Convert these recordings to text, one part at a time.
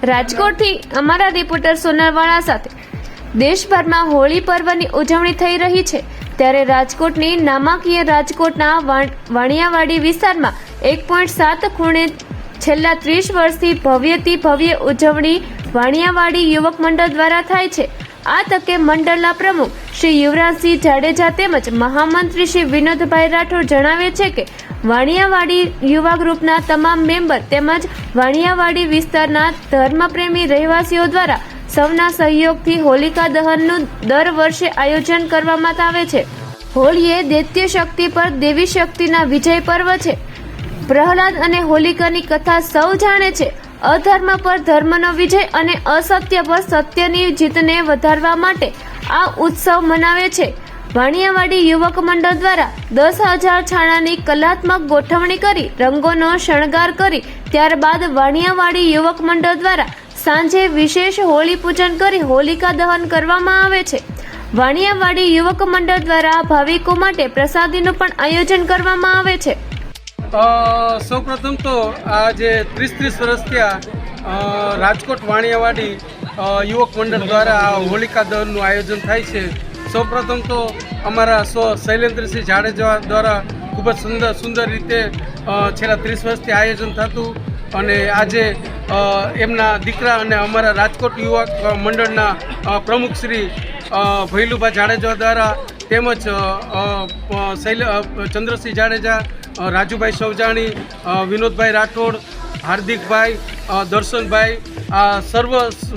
રાજકોટથી અમારા રિપોર્ટર સોનલવાળા સાથે દેશભરમાં હોળી પર્વની ઉજવણી થઈ રહી છે ત્યારે રાજકોટની નામાંકિય રાજકોટના વાણિયાવાડી વિસ્તારમાં 1.7 ખૂણે છેલ્લા 30 વર્ષથી ભવ્યથી ભવ્ય ઉજવણી વાણિયાવાડી યુવક મંડળ દ્વારા થાય છે। આ તકે મંડળના પ્રમુખ શ્રી યુવરાજસિંહ જાડેજા તેમજ મહામંત્રી શ્રી વિનોદભાઈ રાઠોડ જણાવે છે કે વાણિયાવાડી યુવા ગ્રુપના તમામ મેમ્બર તેમજ વાણિયાવાડી વિસ્તારના ધર્મપ્રેમી રહેવાસીઓ દ્વારા સૌના સહયોગથી હોલિકા દહનનું દર વર્ષે આયોજન કરવામાં આવે છે। હોળી એ દૈત્ય શક્તિ પર દેવી શક્તિના વિજય પર્વ છે। પ્રહલાદ અને હોલિકાની કથા સૌ જાણે છે। અધર્મ પર ધર્મનો વિજય અને અસત્ય પર સત્યની જીતને વધારવા માટે આ ઉત્સવ મનાવે છે। વાણિયાવાડી યુવક મંડળ દ્વારા 10,000 છાણાની કલાત્મક ગોઠવણી કરી રંગોનો શણગાર કરી ત્યારબાદ વાણિયાવાડી યુવક મંડળ દ્વારા સાંજે વિશેષ હોળી પૂજન કરી હોલિકા દહન કરવામાં આવે છે। વાણિયાવાડી યુવક મંડળ દ્વારા ભાવિકો માટે પ્રસાદીનું પણ આયોજન કરવામાં આવે છે। સૌપ્રથમ તો આજે 30 વર્ષ થયા રાજકોટ વાણિયાવાડી યુવક મંડળ દ્વારા આ હોલિકા દહનનું આયોજન થાય છે। સૌપ્રથમ તો અમારા શૈલેન્દ્રસિંહ જાડેજા દ્વારા ખૂબ જ સુંદર રીતે છેલ્લા 30 વર્ષથી આયોજન થતું અને આજે એમના દીકરા અને અમારા રાજકોટ યુવક મંડળના પ્રમુખ શ્રી ભૈલુભાઈ જાડેજા દ્વારા તેમજ ચંદ્રસિંહ જાડેજા, રાજુભાઈ સૌજાણી, વિનોદભાઈ રાઠોડ, હાર્દિકભાઈ, દર્શનભાઈ આ સર્વ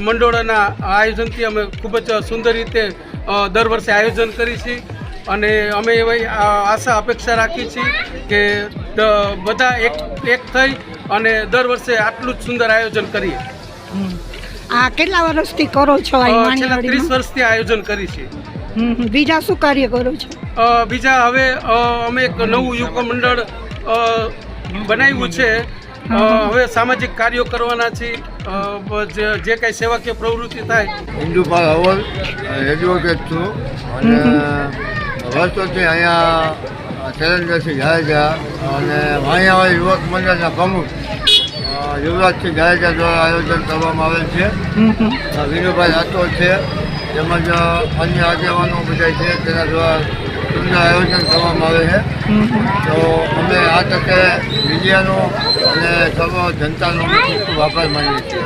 મંડળોના આયોજનથી અમે ખૂબ જ સુંદર રીતે દર વર્ષે આયોજન કરી છીએ અને અમે એવી આશા અપેક્ષા રાખી છીએ કે બધા એક થઈ અને દર વર્ષે આટલું જ સુંદર આયોજન કરીએ। આ કેટલા વર્ષથી કરો છો? છેલ્લા 30 વર્ષથી આયોજન કરી છે। બીજા શું કાર્ય કરો છો? બીજા હવે અમે એક નવું યુવક મંડળ બનાવ્યું છે। હવે સામાજિક કાર્યો કરવાના છીએ, જે કંઈ સેવાકીય પ્રવૃત્તિ થાય। હિન્દુપાલ હવલ એડવોકેટ છું અને વર્ષોથી અહીંયા શૈલેન્દ્રસિંહ જાડેજા અને વાણિયાવાડી યુવક મંડળના પ્રમુખ યુવરાજસિંહ જાડેજા દ્વારા આયોજન કરવામાં આવેલ છે। વિનુભાઈ રાઠોડ છે તેમજ અન્ય આગેવાનો બધા છે તેના દ્વારા સુંદર આયોજન કરવામાં આવે છે। તો અમે આ તકે મીડિયાનો અને સર્વ જનતાનો ખૂબ ખૂબ આભાર માનીએ છીએ।